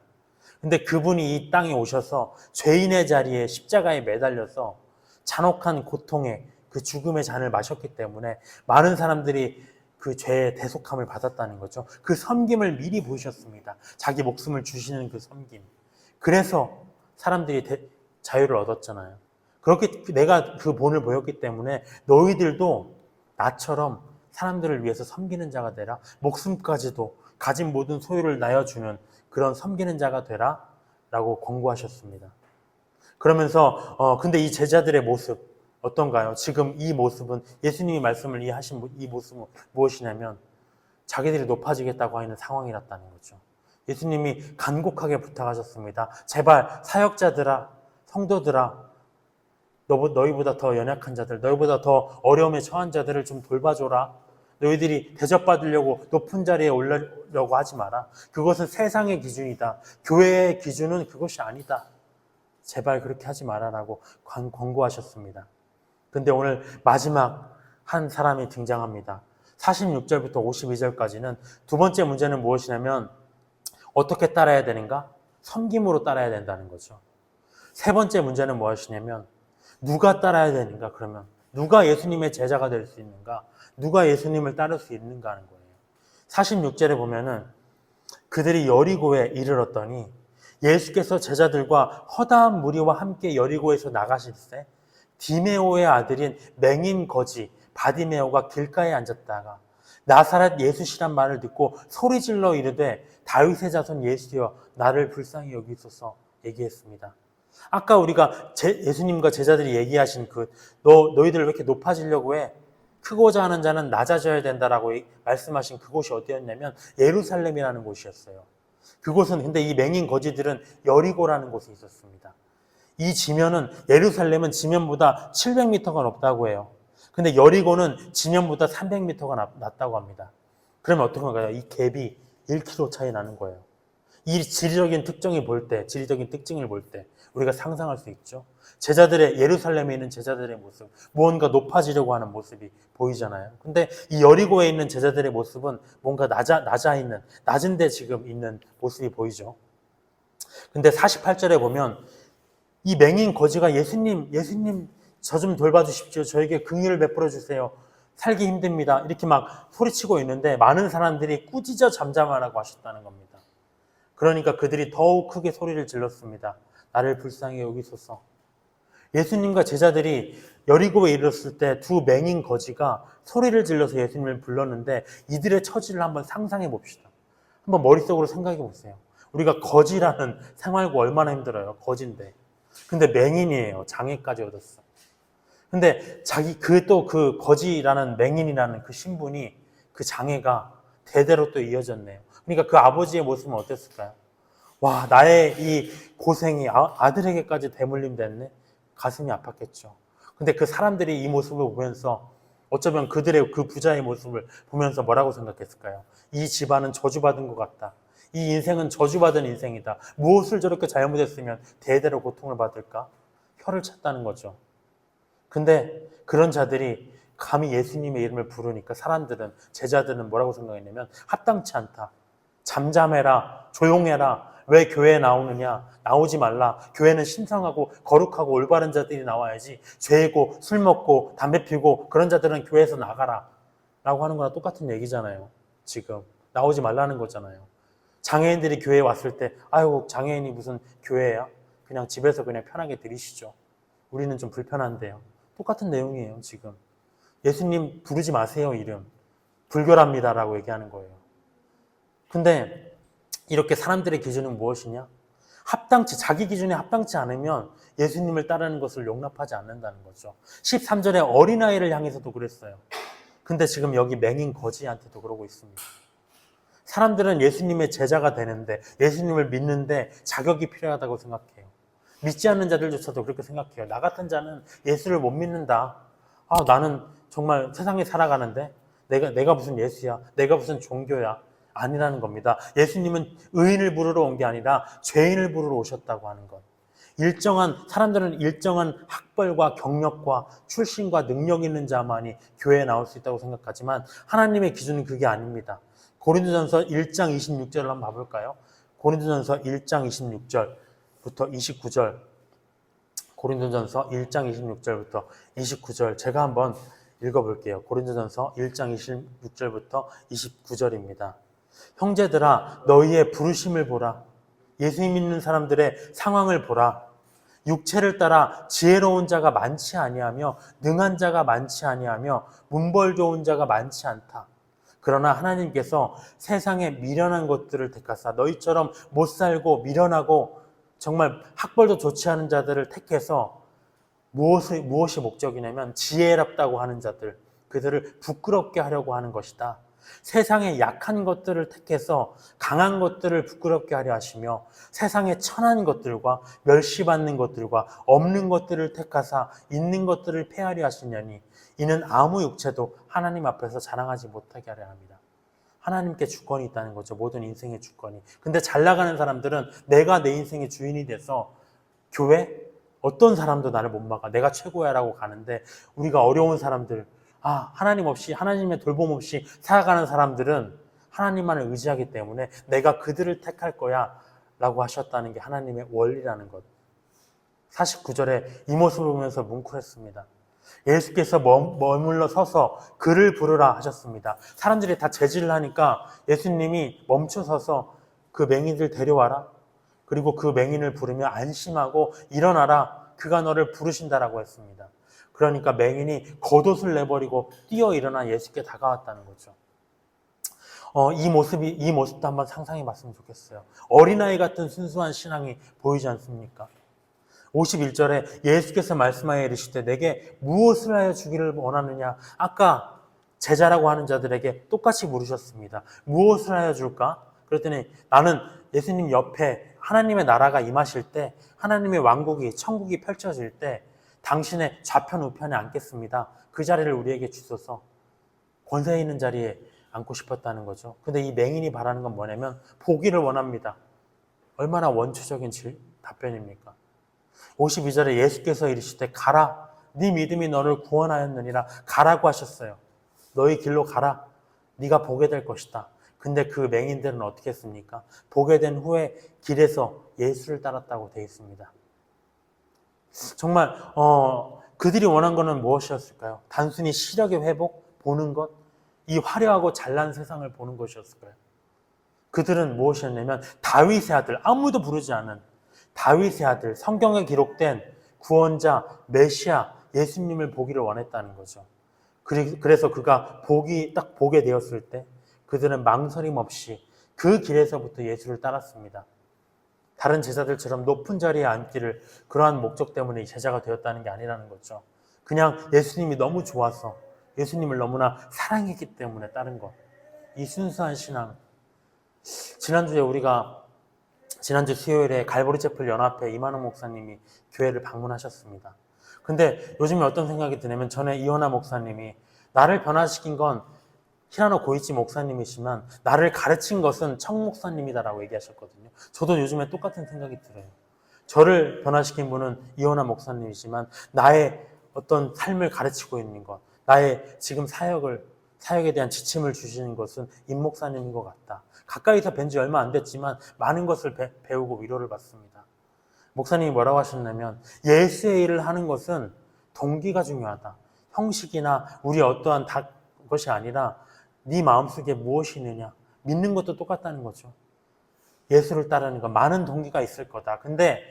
근데 그분이 이 땅에 오셔서 죄인의 자리에 십자가에 매달려서 잔혹한 고통의 그 죽음의 잔을 마셨기 때문에 많은 사람들이 그 죄의 대속함을 받았다는 거죠. 그 섬김을 미리 보이셨습니다. 자기 목숨을 주시는 그 섬김. 그래서 사람들이 자유를 얻었잖아요. 그렇게 내가 그 본을 보였기 때문에 너희들도 나처럼 사람들을 위해서 섬기는 자가 되라. 목숨까지도 가진 모든 소유를 나눠주는 그런 섬기는 자가 되라 라고 권고하셨습니다. 그러면서 근데 이 제자들의 모습 어떤가요? 지금 이 모습은 예수님이 말씀을 이해하신 이 모습은 무엇이냐면 자기들이 높아지겠다고 하는 상황이었다는 거죠. 예수님이 간곡하게 부탁하셨습니다. 제발 사역자들아, 성도들아, 너희보다 더 연약한 자들, 너희보다 더 어려움에 처한 자들을 좀 돌봐줘라. 너희들이 대접받으려고 높은 자리에 올려려고 하지 마라. 그것은 세상의 기준이다. 교회의 기준은 그것이 아니다. 제발 그렇게 하지 마라라고 권고하셨습니다. 근데 오늘 마지막 한 사람이 등장합니다. 46절부터 52절까지는 두 번째 문제는 무엇이냐면 어떻게 따라야 되는가? 섬김으로 따라야 된다는 거죠. 세 번째 문제는 무엇이냐면 누가 따라야 되는가? 그러면 누가 예수님의 제자가 될 수 있는가? 누가 예수님을 따를 수 있는가 하는 거예요. 46절에 보면은 그들이 여리고에 이르렀더니 예수께서 제자들과 허다한 무리와 함께 여리고에서 나가실 때 디메오의 아들인 맹인 거지 바디메오가 길가에 앉았다가 나사렛 예수시란 말을 듣고 소리질러 이르되 다윗의 자손 예수여 나를 불쌍히 여기소서 얘기했습니다. 아까 우리가 예수님과 제자들이 얘기하신 너희들 왜 이렇게 높아지려고 해? 크고자 하는 자는 낮아져야 된다라고 말씀하신 그곳이 어디였냐면 예루살렘이라는 곳이었어요. 그곳은 근데 이 맹인 거지들은 여리고라는 곳에 있었습니다. 이 지면은 예루살렘은 지면보다 700m가 높다고 해요. 근데 여리고는 지면보다 300m가 낮다고 합니다. 그러면 어떤 건가요? 이 갭이 1km 차이 나는 거예요. 이 지리적인 특징을 볼 때 우리가 상상할 수 있죠. 예루살렘에 있는 제자들의 모습, 무언가 높아지려고 하는 모습이 보이잖아요. 근데 이 여리고에 있는 제자들의 모습은 뭔가 낮은 데 지금 있는 모습이 보이죠. 근데 48절에 보면 이 맹인 거지가 예수님 저 좀 돌봐주십시오. 저에게 긍휼을 베풀어 주세요. 살기 힘듭니다. 이렇게 막 소리치고 있는데 많은 사람들이 꾸짖어 잠잠하라고 하셨다는 겁니다. 그러니까 그들이 더욱 크게 소리를 질렀습니다. 나를 불쌍히 여기소서. 예수님과 제자들이 여리고에 이르렀을 때 두 맹인 거지가 소리를 질러서 예수님을 불렀는데 이들의 처지를 한번 상상해 봅시다. 한번 머릿속으로 생각해 보세요. 우리가 거지라는 생활고 얼마나 힘들어요. 거지인데. 근데 맹인이에요. 장애까지 얻었어. 근데 그 거지라는 맹인이라는 그 신분이 그 장애가 대대로 또 이어졌네요. 그러니까 그 아버지의 모습은 어땠을까요? 와, 나의 이 고생이 아들에게까지 대물림 됐네? 가슴이 아팠겠죠. 근데 그 사람들이 이 모습을 보면서 어쩌면 그들의 그 부자의 모습을 보면서 뭐라고 생각했을까요? 이 집안은 저주받은 것 같다. 이 인생은 저주받은 인생이다. 무엇을 저렇게 잘못했으면 대대로 고통을 받을까? 혀를 찼다는 거죠. 근데 그런 자들이 감히 예수님의 이름을 부르니까 제자들은 뭐라고 생각했냐면 합당치 않다. 잠잠해라. 조용해라. 왜 교회에 나오느냐? 나오지 말라. 교회는 신성하고 거룩하고 올바른 자들이 나와야지. 죄고 술 먹고 담배 피우고 그런 자들은 교회에서 나가라. 라고 하는 거랑 똑같은 얘기잖아요. 지금 나오지 말라는 거잖아요. 장애인들이 교회에 왔을 때 아유 장애인이 무슨 교회야? 그냥 집에서 그냥 편하게 드리시죠. 우리는 좀 불편한데요. 똑같은 내용이에요. 지금 예수님 부르지 마세요. 이름 불결합니다라고 얘기하는 거예요. 근데 이렇게 사람들의 기준은 무엇이냐? 자기 기준에 합당치 않으면 예수님을 따르는 것을 용납하지 않는다는 거죠. 13절에 어린아이를 향해서도 그랬어요. 근데 지금 여기 맹인 거지한테도 그러고 있습니다. 사람들은 예수님의 제자가 되는데, 예수님을 믿는데 자격이 필요하다고 생각해요. 믿지 않는 자들조차도 그렇게 생각해요. 나 같은 자는 예수를 못 믿는다. 나는 정말 세상에 살아가는데 내가 무슨 예수야? 내가 무슨 종교야? 아니라는 겁니다. 예수님은 의인을 부르러 온 게 아니라 죄인을 부르러 오셨다고 하는 것. 사람들은 일정한 학벌과 경력과 출신과 능력 있는 자만이 교회에 나올 수 있다고 생각하지만 하나님의 기준은 그게 아닙니다. 고린도전서 1장 26절을 한번 봐볼까요? 고린도전서 1장 26절부터 29절. 고린도전서 1장 26절부터 29절. 제가 한번 읽어볼게요. 고린도전서 1장 26절부터 29절입니다. 형제들아, 너희의 부르심을 보라. 예수 믿는 사람들의 상황을 보라. 육체를 따라 지혜로운 자가 많지 아니하며 능한 자가 많지 아니하며 문벌 좋은 자가 많지 않다. 그러나 하나님께서 세상에 미련한 것들을 택하사 너희처럼 못 살고 미련하고 정말 학벌도 좋지 않은 자들을 택해서 무엇이 목적이냐면 지혜롭다고 하는 자들, 그들을 부끄럽게 하려고 하는 것이다. 세상에 약한 것들을 택해서 강한 것들을 부끄럽게 하려 하시며 세상에 천한 것들과 멸시받는 것들과 없는 것들을 택하사 있는 것들을 폐하려 하시냐니 이는 아무 육체도 하나님 앞에서 자랑하지 못하게 하려 합니다. 하나님께 주권이 있다는 거죠. 모든 인생의 주권이. 근데 잘 나가는 사람들은 내가 내 인생의 주인이 돼서 교회 어떤 사람도 나를 못 막아. 내가 최고야 라고 가는데 우리가 어려운 사람들, 하나님 없이, 하나님의 돌봄 없이 살아가는 사람들은 하나님만을 의지하기 때문에 내가 그들을 택할 거야 라고 하셨다는 게 하나님의 원리라는 것. 49절에 이 모습을 보면서 뭉클했습니다. 예수께서 머물러 서서 그를 부르라 하셨습니다. 사람들이 다 제지를 하니까 예수님이 멈춰 서서 그 맹인들 데려와라. 그리고 그 맹인을 부르며 안심하고 일어나라. 그가 너를 부르신다라고 했습니다. 그러니까 맹인이 겉옷을 내버리고 뛰어 일어나 예수께 다가왔다는 거죠. 이 모습도 한번 상상해 봤으면 좋겠어요. 어린아이 같은 순수한 신앙이 보이지 않습니까? 51절에 예수께서 말씀하여 이르시되 내게 무엇을 하여 주기를 원하느냐? 아까 제자라고 하는 자들에게 똑같이 물으셨습니다. 무엇을 하여 줄까? 그랬더니 나는 예수님 옆에 하나님의 나라가 임하실 때, 하나님의 왕국이, 천국이 펼쳐질 때 당신의 좌편 우편에 앉겠습니다. 그 자리를 우리에게 주소서. 권세 있는 자리에 앉고 싶었다는 거죠. 근데 이 맹인이 바라는 건 뭐냐면 보기를 원합니다. 얼마나 원초적인 답변입니까? 52절에 예수께서 이르시되 가라. 네 믿음이 너를 구원하였느니라. 가라고 하셨어요. 너희 길로 가라. 네가 보게 될 것이다. 근데 그 맹인들은 어떻게 했습니까? 보게 된 후에 길에서 예수를 따랐다고 되어 있습니다. 정말 그들이 원한 것은 무엇이었을까요? 단순히 시력의 회복, 보는 것, 이 화려하고 잘난 세상을 보는 것이었을까요? 그들은 무엇이었냐면 다윗의 아들, 아무도 부르지 않은 다윗의 아들, 성경에 기록된 구원자, 메시아, 예수님을 보기를 원했다는 거죠. 그래서 그가 딱 보게 되었을 때 그들은 망설임 없이 그 길에서부터 예수를 따랐습니다. 다른 제자들처럼 높은 자리에 앉기를 그러한 목적 때문에 제자가 되었다는 게 아니라는 거죠. 그냥 예수님이 너무 좋아서 예수님을 너무나 사랑했기 때문에 따른 것. 이 순수한 신앙. 지난주 수요일에 갈보리 채플 연합회 이만호 목사님이 교회를 방문하셨습니다. 근데 요즘에 어떤 생각이 드냐면 전에 이호나 목사님이 나를 변화시킨 건 히라노 고이치 목사님이지만 나를 가르친 것은 청 목사님이다라고 얘기하셨거든요. 저도 요즘에 똑같은 생각이 들어요. 저를 변화시킨 분은 이호나 목사님이지만 나의 어떤 삶을 가르치고 있는 것, 나의 지금 사역에 대한 지침을 주시는 것은 임 목사님인 것 같다. 가까이서 뵌 지 얼마 안 됐지만 많은 것을 배우고 위로를 받습니다. 목사님이 뭐라고 하셨냐면 예수의 일을 하는 것은 동기가 중요하다. 형식이나 우리 어떠한 것이 아니라 네 마음속에 무엇이 있느냐. 믿는 것도 똑같다는 거죠. 예수를 따르는 건 많은 동기가 있을 거다. 근데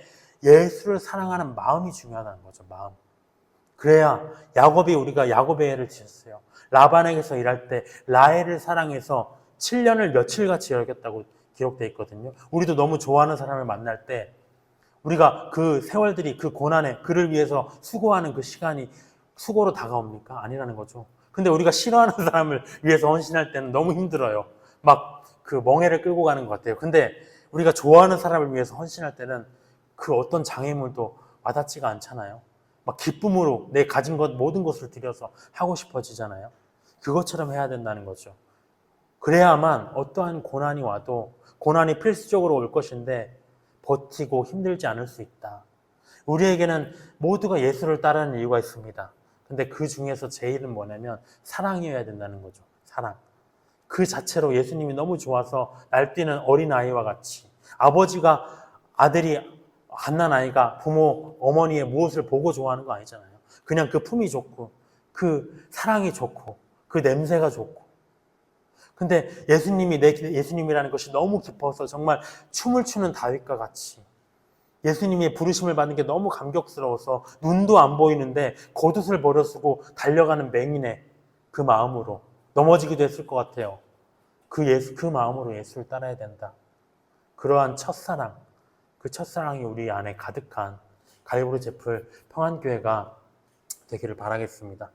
예수를 사랑하는 마음이 중요하다는 거죠. 마음. 그래야 야곱이 우리가 야곱의 애를 지었어요. 라반에게서 일할 때 라헬을 사랑해서 7년을 며칠같이 여겼다고 기록되어 있거든요. 우리도 너무 좋아하는 사람을 만날 때 우리가 그 세월들이 그 고난에 그를 위해서 수고하는 그 시간이 수고로 다가옵니까? 아니라는 거죠. 근데 우리가 싫어하는 사람을 위해서 헌신할 때는 너무 힘들어요. 막 그 멍해를 끌고 가는 것 같아요. 근데 우리가 좋아하는 사람을 위해서 헌신할 때는 그 어떤 장애물도 와닿지가 않잖아요. 막 기쁨으로 내 가진 것 모든 것을 들여서 하고 싶어지잖아요. 그것처럼 해야 된다는 거죠. 그래야만 어떠한 고난이 와도 고난이 필수적으로 올 것인데 버티고 힘들지 않을 수 있다. 우리에게는 모두가 예수를 따르는 이유가 있습니다. 근데 그 중에서 제일은 뭐냐면 사랑이어야 된다는 거죠. 사랑. 그 자체로 예수님이 너무 좋아서 날뛰는 어린아이와 같이 아버지가 아들이 갓난 아이가 부모, 어머니의 무엇을 보고 좋아하는 거 아니잖아요. 그냥 그 품이 좋고 그 사랑이 좋고 그 냄새가 좋고 근데 예수님이라는 것이 너무 깊어서 정말 춤을 추는 다윗과 같이 예수님의 부르심을 받는 게 너무 감격스러워서 눈도 안 보이는데 겉옷을 버려쓰고 달려가는 맹인의 그 마음으로 넘어지기도 했을 것 같아요. 그 마음으로 예수를 따라야 된다. 그러한 첫사랑, 그 첫사랑이 우리 안에 가득한 갈보리 제풀 평안교회가 되기를 바라겠습니다.